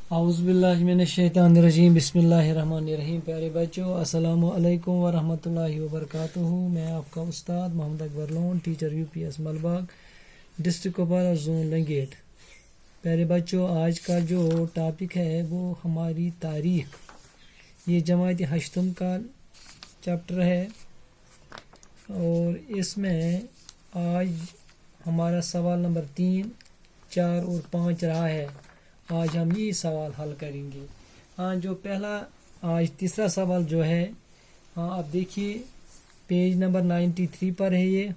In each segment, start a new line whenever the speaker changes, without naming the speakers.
औज़ुबिल्लाहिमिनश्शैतानिर्रजीम बिस्मिल्लाहिर्रहमानिर्रहीम। प्यारे बच्चों, अस्सलामु अलैकुम व रहमतुल्लाहि व बरकातुहू। मैं आपका उस्ताद Mohammad Akbar Lone, teacher UPS Malbagh, district Kupwara, zone Langate. प्यारे बच्चों, आज का जो टॉपिक है वो हमारी तारीख, ये जमात हश्तम का चैप्टर है और इसमें आज हमारा सवाल नंबर 3, 4 और 5 रहा है। आज हम ये सवाल हल करेंगे। हाँ, जो पहला आज तीसरा सवाल जो है, हाँ आप देखिए पेज नंबर 93 पर है ये।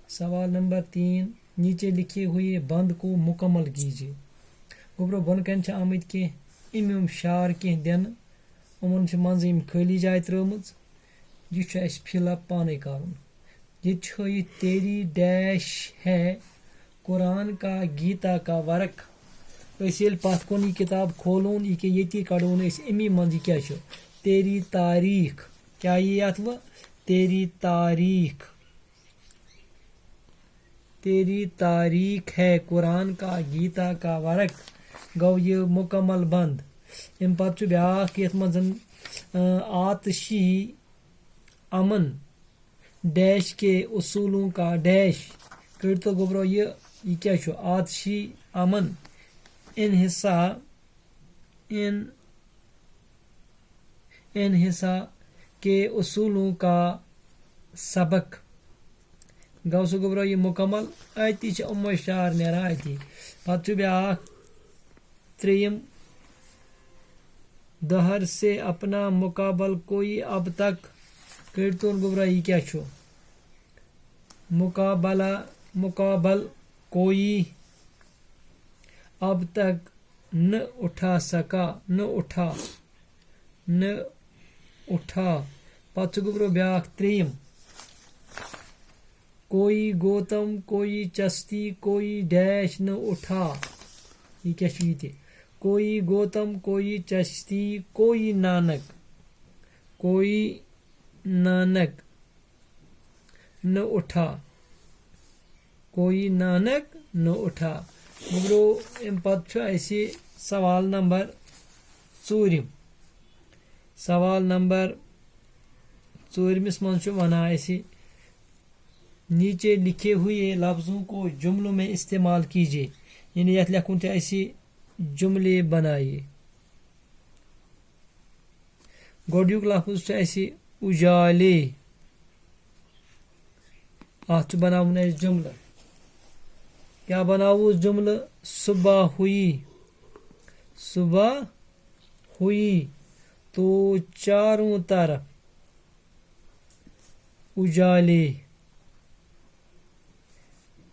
सवाल नंबर 3 नीचे लिखे हुए बंद को मुकम्मल कीजिए। गोबरो बन कन आमत कह इम शार कह दिन, उमन मज खाली जाय त्रमज, यह फिलअप पाने कर। ये तेरी डैश है कुरान का गीता का वर्क। पत कुन किताब खोलोन ये कड़ोन अमी मज क्या तेरी तारीख, क्या ये अथ व तेरी तारीख है कुरान का गीता का वर्क। गो ये मुकम्मल बंद। अम पत ब्याख ये मज आतशी अमन डैश के उसूलों का डैश कर तो गोबरो ये क्या आतशी अमन इन हिस्सा के उसूलों का सबक। गौ सो गोबरो ये मुकम्मल अति उम्म शार नेरा अति। पत ब्याख त्रेयम दहर से अपना मुकाबल कोई अब तक कर तो गोबरा ये क्या मुकाबल कोई अब तक न उठा सका, न उठा। पत गोबरो ब्याख त्रेयम कोई गौतम कोई चस्ती कोई डैश न उठा। ये क्या कोई गौतम कोई चश्ती कोई नानक न उठा, कोई नानक न उठा। गोबरो अम पत सवाल नंबर 4। सवाल नंबर 4 मज वना नीचे लिखे हुए लफ्ज़ों को जुमलों में इस्तेमाल कीजिए। यानी यह लिखुन जुमले बनाइए। गोड्युक लफ्ज़ उजाले, अत बनाउन जुमला। क्या बनाओ जुमला? सुबह हुई तो चारों तरफ उजाले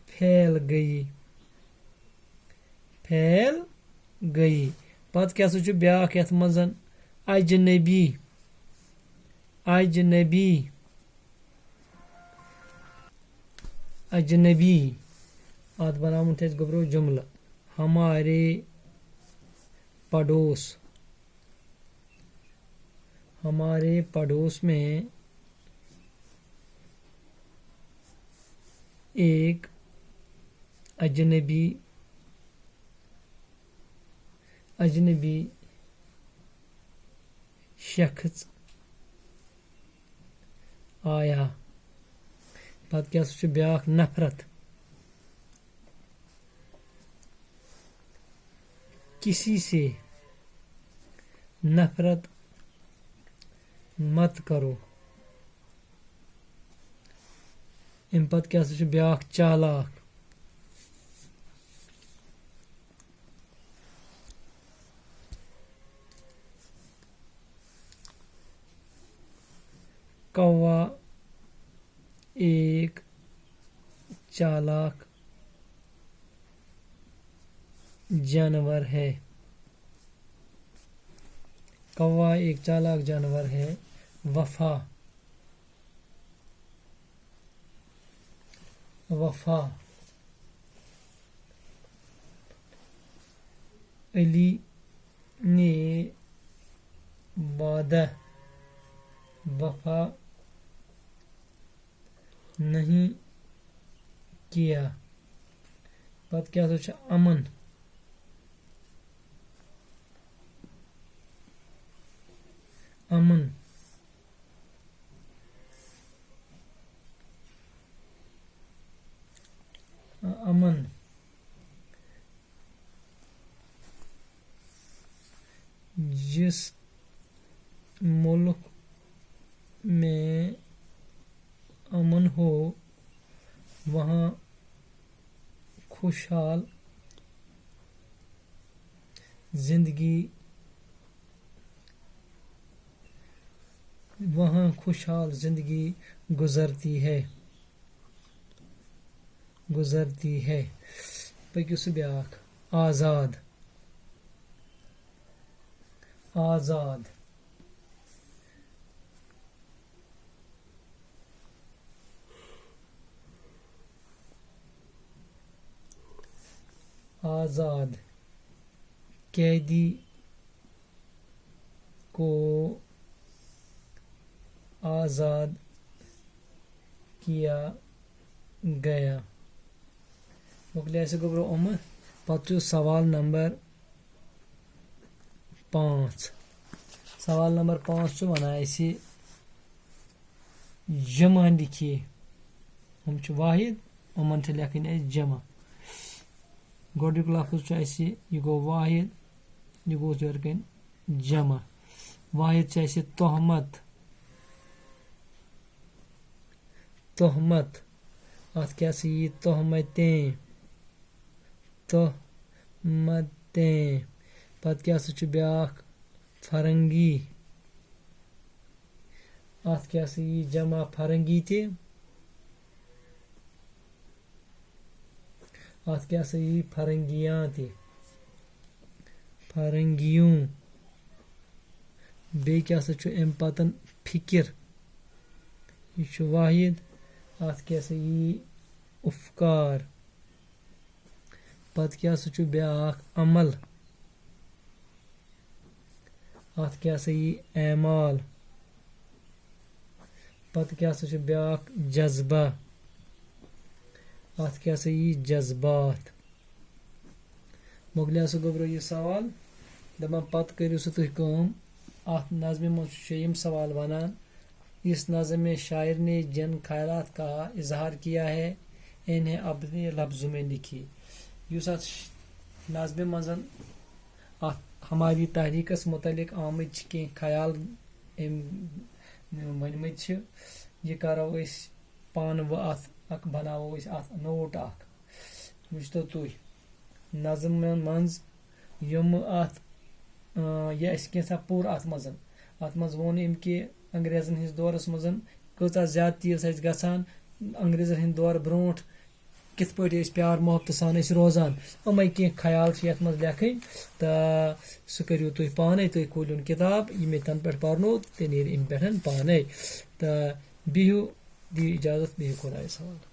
फैल गई। पत क्या ब्याख यथ मजन अजनबी अत बनाउन गोबरो जुमला। हमारे पड़ोस में एक अजनबी शख्स आया। पत क्या ब्याख नफरत, किसी से नफरत मत करो। अम पत क्या ब्याख चालाक, कौवा एक चालाक जानवर है। कौवा एक चालाक जानवर है। वफा अली ने वादा वफा नहीं किया। पत क्या अमन अमन, अमन, जिस मुल्क में अमन हो वहाँ खुशहाल जिंदगी गुजरती है। पक्यू सह ब्याख आजाद, आजाद, आजाद, कैदी को आजाद किया गया। मुकलिया से गोब्रो पत्तु सवाल नंबर 5। सवाल नंबर 5 वना जमा लिखिए। हम वाहिद उमन लेखन जमा। गोडुक लफ्ज यह गो वाहिद, यह गो यरकन जमा। वाहिद तोहमत, तोहमत, अत क्या तोहमतें, तोहमतें। पत क्या ब्याख फरंगी, अत क्या जमा फरंगी ते। अत क्या फरंगियां ते, फरंगियों। बे क्या अम पतन फिकिर, यह वाहिद। अत क्या उफकार। पत क्या ब्याख अमल, अत क्या ऐमाल। पत क्या ब्याख जज्बा, अत क्या जज्बात। मुकलिया गोब्रो यह सवाल दपान पत करियो तुम कम। अत नज़्म मज यम सवाल वनान, इस नज़्म में शायर ने जिन ख्यालात का इजहार किया है इन्हें अपने लफ्ज़ों में लिखिए। युस नज़्म मज हमारी तहरीकस मुतलिक आमद कह ख्याल वनमत, यह करो पान व अत बनावो अत नोट अख। वुचतो तुम नज़्म मज यम अत यह कैसा पूर अत मज वोन अम कि अंग्रेजन हिंद दौरस मज कचा ज्यादती गसान, अंग्रेजन हिंद दौर ब्रोट कित पे प्यार मोहब्बत सान रोजान। अमे कह ख्याल ये मज लेखन तो सह करो तुम पाने। तुम खोलिन किताब यह मे तन पे पर्नो ते नीर इन पे पाने। तो बिहू दी इजाजत, बिहू खुदायस हवाले।